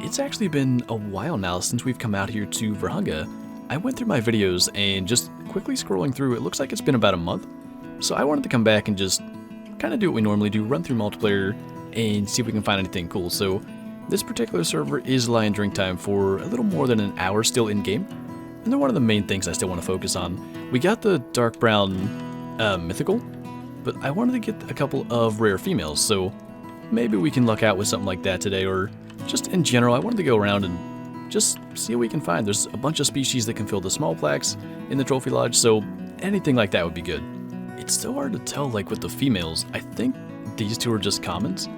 It's actually been a while now since we've come out here to Vurhonga. I went through my videos and just quickly scrolling through, it looks like it's been about a month. So I wanted to come back and just kind of do what we normally do, run through multiplayer and see if we can find anything cool. So this particular server is allowing drink time for a little more than an hour still in game. And they're one of the main things I still want to focus on. We got the dark brown mythical, but I wanted to get a couple of rare females. So maybe we can luck out with something like that today, or just in general, I wanted to go around and just see what we can find. There's a bunch of species that can fill the small plaques in the trophy lodge, so anything like that would be good. It's so hard to tell, like with the females, I think these two are just commons,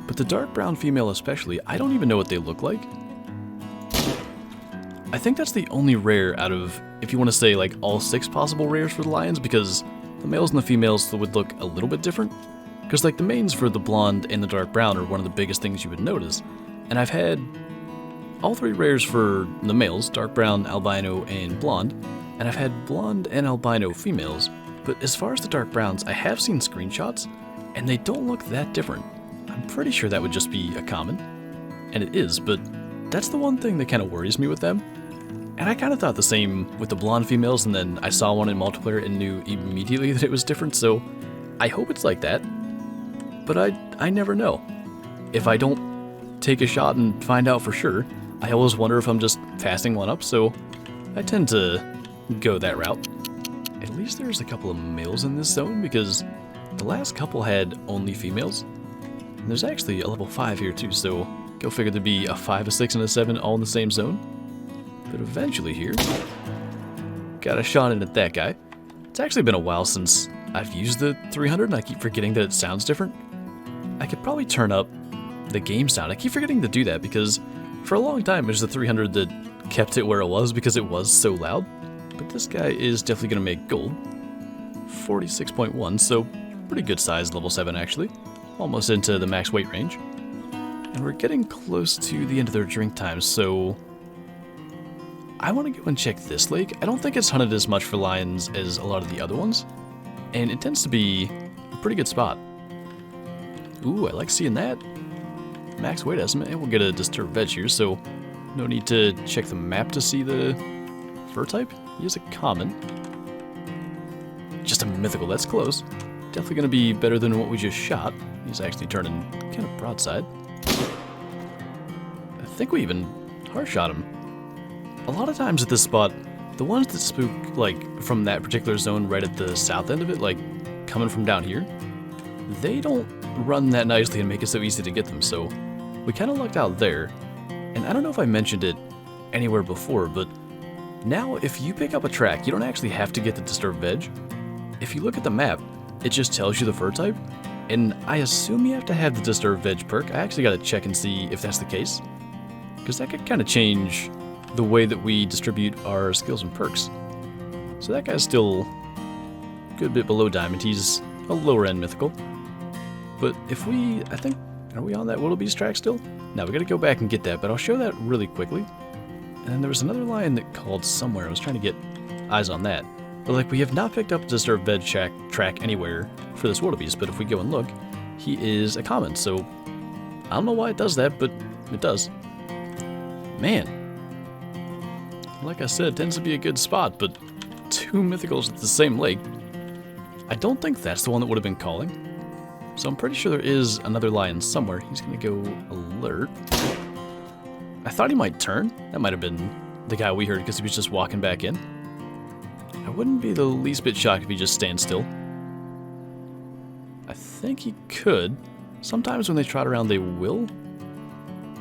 but the dark brown female especially, I don't even know what they look like. I think that's the only rare out of, if you want to say like all 6 possible rares for the lions, because the males and the females would look a little bit different. Because like the mains for the blonde and the dark brown are one of the biggest things you would notice. And I've had all 3 rares for the males, dark brown, albino, and blonde. And I've had blonde and albino females. But as far as the dark browns, I have seen screenshots, and they don't look that different. I'm pretty sure that would just be a common. And it is, but that's the one thing that kind of worries me with them. And I kind of thought the same with the blonde females, and then I saw one in multiplayer and knew immediately that it was different, so I hope it's like that. But I never know. If I don't take a shot and find out for sure, I always wonder if I'm just passing one up, so I tend to go that route. At least there's a couple of males in this zone, because the last couple had only females. And there's actually a level 5 here too, so go figure there'd be a 5, a 6, and a 7 all in the same zone. But eventually here, got a shot in at that guy. It's actually been a while since I've used the 300, and I keep forgetting that it sounds different. I could probably turn up the game sound. I keep forgetting to do that because for a long time it was the 300 that kept it where it was because it was so loud. But this guy is definitely going to make gold. 46.1, so pretty good size, level 7 actually. Almost into the max weight range. And we're getting close to the end of their drink time, so I want to go and check this lake. I don't think it's hunted as much for lions as a lot of the other ones, and it tends to be a pretty good spot. Ooh, I like seeing that. Max weight estimate, and we'll get a disturbed veg here, so no need to check the map to see the fur type. He is a common. Just a mythical, that's close. Definitely going to be better than what we just shot. He's actually turning kind of broadside. I think we even hard shot him. A lot of times at this spot, the ones that spook, like, from that particular zone right at the south end of it, like, coming from down here, they don't run that nicely and make it so easy to get them, so we kind of lucked out there. And I don't know if I mentioned it anywhere before, but now if you pick up a track, you don't actually have to get the disturbed veg. If you look at the map, it just tells you the fur type, and I assume you have to have the disturbed veg perk. I actually gotta check and see if that's the case, because that could kind of change the way that we distribute our skills and perks. So that guy's still a good bit below diamond. He's a lower end mythical. But if we, I think, are we on that wildebeest track still? Now we gotta go back and get that, but I'll show that really quickly. And then there was another lion that called somewhere. I was trying to get eyes on that. But like, we have not picked up a disturbed veg track anywhere for this wildebeest, but if we go and look, he is a common, so I don't know why it does that, but it does. Man. Like I said, it tends to be a good spot, but 2 mythicals at the same lake. I don't think that's the one that would have been calling. So I'm pretty sure there is another lion somewhere. He's going to go alert. I thought he might turn. That might have been the guy we heard because he was just walking back in. I wouldn't be the least bit shocked if he just stands still. I think he could. Sometimes when they trot around, they will.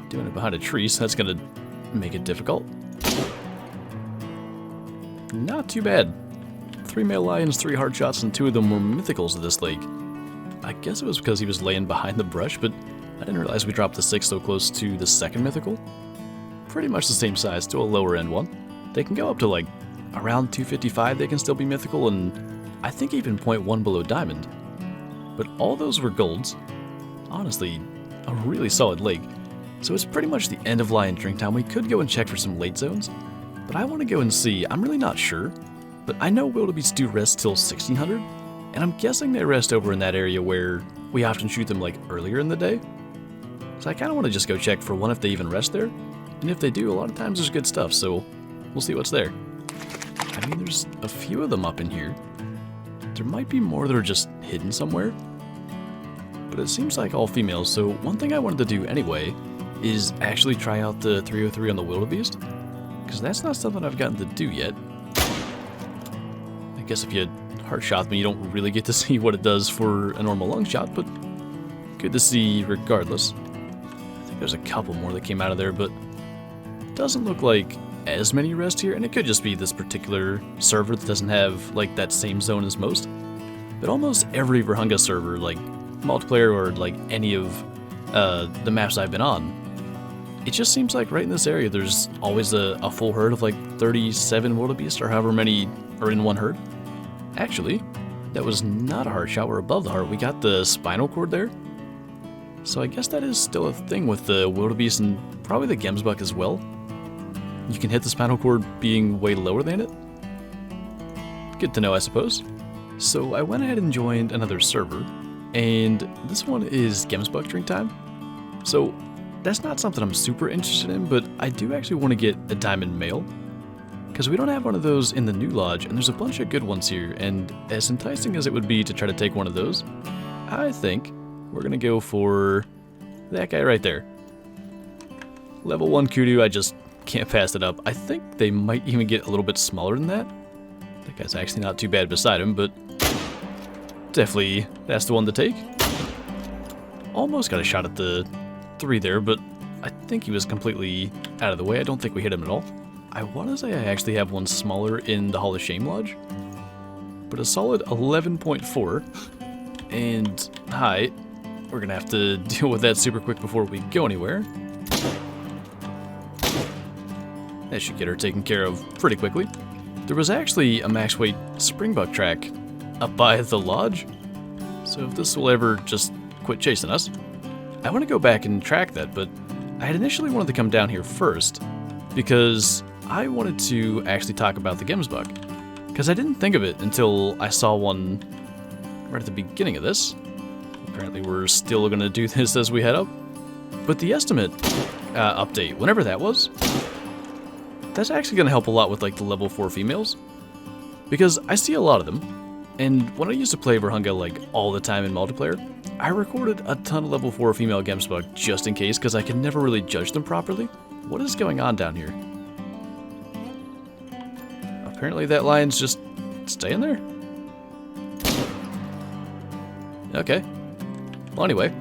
Doing it behind a tree, so that's going to make it difficult. Not too bad. 3 male lions, 3 hard shots, and 2 of them were mythicals of this lake. I guess it was because he was laying behind the brush, but I didn't realize we dropped the 6 so close to the second mythical. Pretty much the same size, to a lower end one. They can go up to like around 255, they can still be mythical, and I think even 0.1 below diamond. But all those were golds. Honestly, a really solid lake. So it's pretty much the end of lion drink time. We could go and check for some late zones, but I want to go and see. I'm really not sure, but I know wildebeest do rest till 1600, and I'm guessing they rest over in that area where we often shoot them like earlier in the day. So I kind of want to just go check for one if they even rest there. And if they do, a lot of times there's good stuff, so we'll see what's there. I mean, there's a few of them up in here. There might be more that are just hidden somewhere. But it seems like all females, so one thing I wanted to do anyway is actually try out the 303 on the wildebeest. Because that's not something I've gotten to do yet. I guess if you heart shot me, you don't really get to see what it does for a normal lung shot, but good to see regardless. I think there's a couple more that came out of there, but it doesn't look like as many rest here, and it could just be this particular server that doesn't have like that same zone as most. But almost every Vurhonga server, like multiplayer or like any of the maps I've been on, it just seems like right in this area there's always a full herd of like 37 wildebeest or however many are in one herd. Actually, that was not a heart shot, we're above the heart. We got the spinal cord there. So I guess that is still a thing with the wildebeest and probably the Gemsbok as well. You can hit the spinal cord being way lower than it. Good to know, I suppose. So I went ahead and joined another server, and this one is Gemsbok drink time. So that's not something I'm super interested in, but I do actually want to get a diamond male, because we don't have one of those in the new lodge, and there's a bunch of good ones here, and as enticing as it would be to try to take one of those, I think we're going to go for that guy right there. Level 1 kudu, I just can't pass it up. I think they might even get a little bit smaller than that. That guy's actually not too bad beside him, but definitely that's the one to take. Almost got a shot at the 3 there, but I think he was completely out of the way. I don't think we hit him at all. I want to say I actually have one smaller in the Hall of Shame Lodge, but a solid 11.4. And hi, we're going to have to deal with that super quick before we go anywhere. That should get her taken care of pretty quickly. There was actually a max weight springbuck track up by the lodge, so if this will ever just quit chasing us, I want to go back and track that, but I had initially wanted to come down here first because I wanted to actually talk about the Gemsbok, because I didn't think of it until I saw one right at the beginning of this. Apparently we're still going to do this as we head up, but the estimate update, whenever that was, that's actually going to help a lot with like the level 4 females, because I see a lot of them, and when I used to play Vurhonga like all the time in multiplayer, I recorded a ton of level 4 female Gemsbok just in case, because I could never really judge them properly. What is going on down here? Apparently that lion's just staying there. Okay. Well, anyway,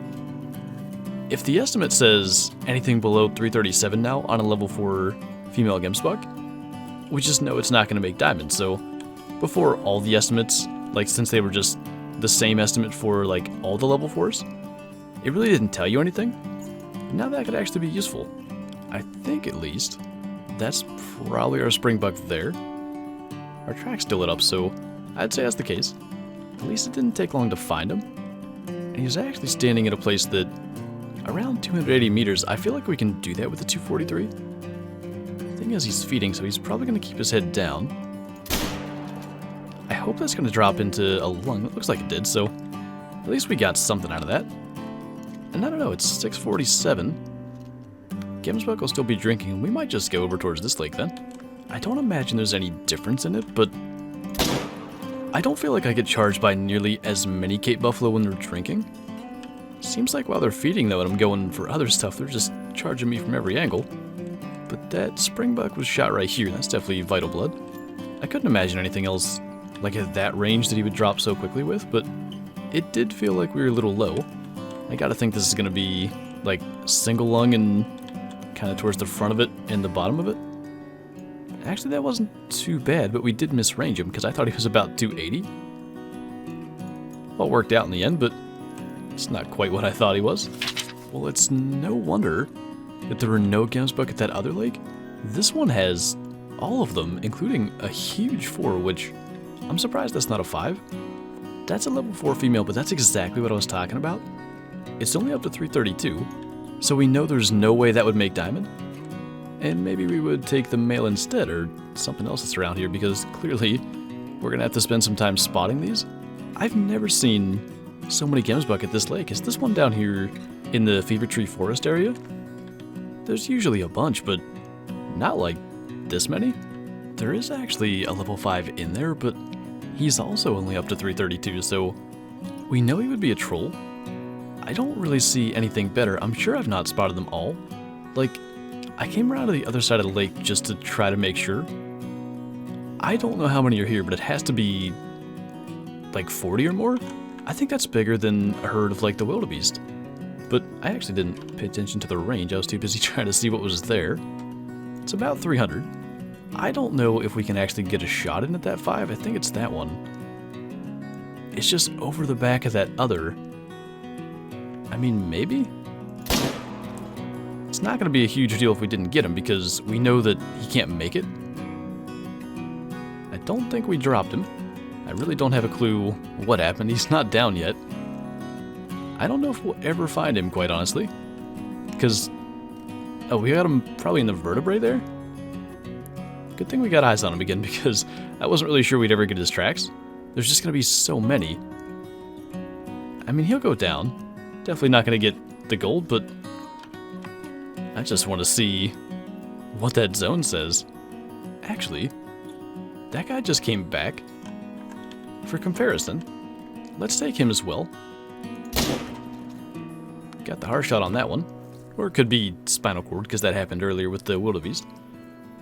if the estimate says anything below 337 now on a level 4 female Gemsbok, we just know it's not going to make diamonds. So before, all the estimates, like since they were just the same estimate for like all the level 4s, it really didn't tell you anything. Now that could actually be useful. I think at least that's probably our springbuck there. Our track's still lit up, so I'd say that's the case. At least it didn't take long to find him. And he's actually standing at a place that around 280 meters. I feel like we can do that with the 243. The thing is, he's feeding, so he's probably going to keep his head down. I hope that's going to drop into a lung. It looks like it did, so at least we got something out of that. And I don't know, it's 6:47. Gemsbok will still be drinking. We might just go over towards this lake then. I don't imagine there's any difference in it, but I don't feel like I get charged by nearly as many Cape Buffalo when they're drinking. Seems like while they're feeding though and I'm going for other stuff, they're just charging me from every angle. But that springbuck was shot right here. That's definitely vital blood. I couldn't imagine anything else like at that range that he would drop so quickly with, but it did feel like we were a little low. I gotta think this is gonna be like single lung and kind of towards the front of it and the bottom of it. Actually, that wasn't too bad, but we did misrange him because I thought he was about 280. All worked out in the end, but it's not quite what I thought he was. Well, it's no wonder that there were no Gemsbok at that other lake. This one has all of them, including a huge 4, which I'm surprised that's not a 5. That's a level 4 female, but that's exactly what I was talking about. It's only up to 332, so we know there's no way that would make diamond. And maybe we would take the male instead, or something else that's around here, because clearly we're going to have to spend some time spotting these. I've never seen so many Gemsbok at this lake. Is this one down here in the Fever Tree Forest area. There's usually a bunch, but not like this many. There is actually a level 5 in there, but he's also only up to 332, so we know he would be a troll. I don't really see anything better. I'm sure I've not spotted them all. Like, I came around to the other side of the lake just to try to make sure. I don't know how many are here, but it has to be like 40 or more. I think that's bigger than a herd of like the wildebeest. But I actually didn't pay attention to the range. I was too busy trying to see what was there. It's about 300. I don't know if we can actually get a shot in at that 5. I think it's that one. It's just over the back of that other. I mean, maybe? It's not going to be a huge deal if we didn't get him, because we know that he can't make it. I don't think we dropped him. I really don't have a clue what happened. He's not down yet. I don't know if we'll ever find him, quite honestly. Because, oh, we got him probably in the vertebrae there? Good thing we got eyes on him again, because I wasn't really sure we'd ever get his tracks. There's just going to be so many. I mean, he'll go down. Definitely not going to get the gold, but I just want to see what that zone says. Actually, that guy just came back. For comparison, let's take him as well. Got the heart shot on that one. Or it could be spinal cord, because that happened earlier with the wildebeest.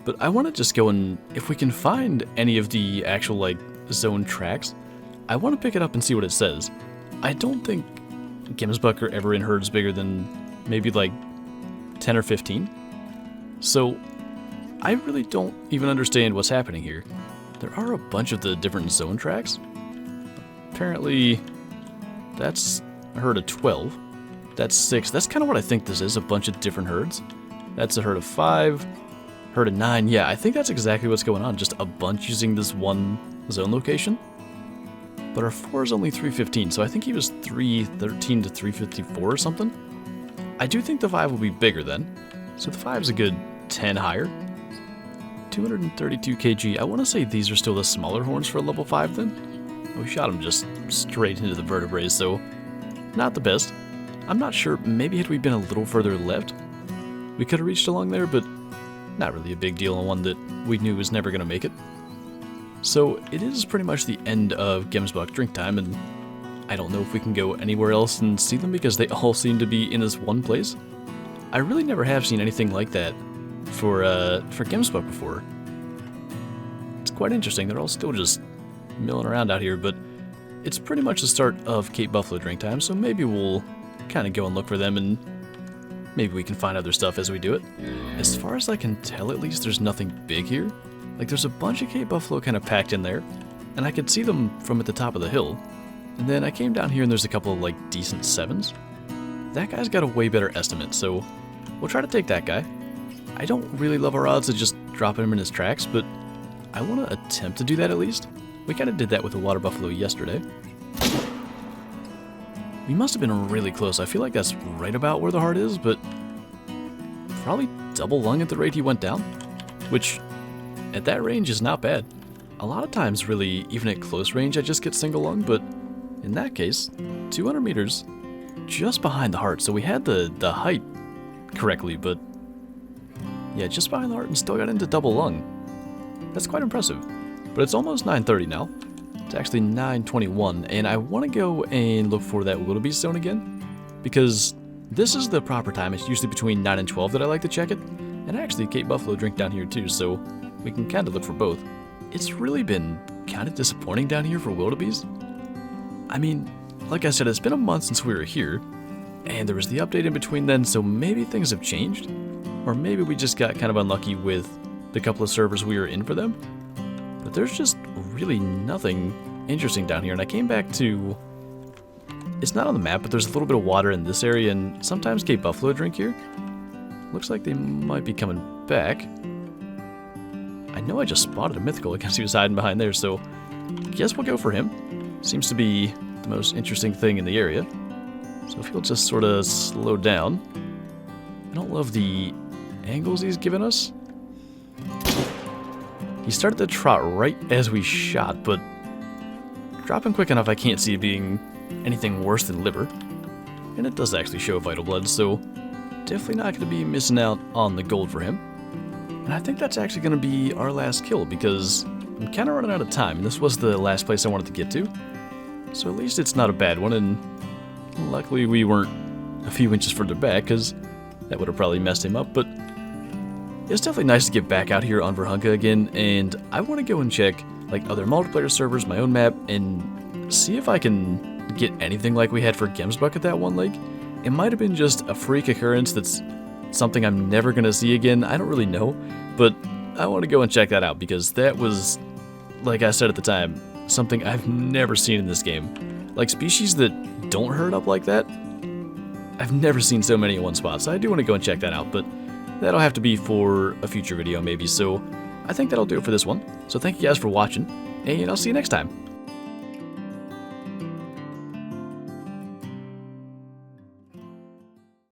But I want to just go and, if we can find any of the actual, like, zone tracks, I want to pick it up and see what it says. I don't think Gemsbok are ever in herds bigger than maybe, like, 10 or 15. So, I really don't even understand what's happening here. There are a bunch of the different zone tracks. Apparently, that's a herd of 12. That's 6. That's kind of what I think this is, a bunch of different herds. That's a herd of 5, herd of 9. Yeah, I think that's exactly what's going on, just a bunch using this one zone location. But our 4 is only 315, so I think he was 313 to 354 or something. I do think the 5 will be bigger then, so the 5 is a good 10 higher. 232 kg. I want to say these are still the smaller horns for a level 5 then. We shot him just straight into the vertebrae, so not the best. I'm not sure, maybe had we been a little further left, we could have reached along there, but not really a big deal on one that we knew was never going to make it. So it is pretty much the end of Gemsbok drink time, and I don't know if we can go anywhere else and see them because they all seem to be in this one place. I really never have seen anything like that for Gemsbok before. It's quite interesting. They're all still just milling around out here, but it's pretty much the start of Cape Buffalo drink time, so maybe we'll kind of go and look for them, and maybe we can find other stuff as we do it. As far as I can tell, at least, there's nothing big here. Like, there's a bunch of Cape Buffalo kind of packed in there, and I could see them from at the top of the hill. And then I came down here and there's a couple of, like, decent 7s. That guy's got a way better estimate, so we'll try to take that guy. I don't really love our odds of just dropping him in his tracks, but I want to attempt to do that at least. We kind of did that with the water buffalo yesterday. We must have been really close. I feel like that's right about where the heart is, but probably double lung at the rate he went down, which at that range is not bad. A lot of times, really, even at close range, I just get single lung, but in that case, 200 meters just behind the heart. So we had the height correctly, but yeah, just behind the heart and still got into double lung. That's quite impressive. But it's almost 9:30 now. It's actually 9:21, and I want to go and look for that wildebeest zone again, because this is the proper time. It's usually between 9 and 12 that I like to check it, and actually Cape Buffalo drink down here too, so we can kind of look for both. It's really been kind of disappointing down here for wildebeest. I mean, like I said, it's been a month since we were here, and there was the update in between then, so maybe things have changed, or maybe we just got kind of unlucky with the couple of servers we were in for them. But there's just really nothing interesting down here, and I came back to... It's not on the map, but there's a little bit of water in this area, and sometimes Cape Buffalo drink here. Looks like they might be coming back. I know I just spotted a mythical. I guess he was hiding behind there, so guess we'll go for him. Seems to be the most interesting thing in the area. So if he'll just sort of slow down. I don't love the angles he's given us. He started to trot right as we shot, but dropping quick enough I can't see it being anything worse than liver. and it does actually show Vital Blood, so definitely not going to be missing out on the gold for him. And I think that's actually going to be our last kill, because I'm kind of running out of time. This was the last place I wanted to get to, so at least it's not a bad one, and luckily we weren't a few inches further back, because that would have probably messed him up. But it's definitely nice to get back out here on Vurhonga again, and I want to go and check like other multiplayer servers, my own map, and see if I can get anything like we had for Gemsbok at that one lake. It might have been just a freak occurrence that's something I'm never going to see again. I don't really know, but I want to go and check that out, because that was, like I said at the time, something I've never seen in this game. Like, species that don't herd up like that, I've never seen so many in one spot, so I do want to go and check that out, but that'll have to be for a future video maybe, so I think that'll do it for this one. So thank you guys for watching, and I'll see you next time.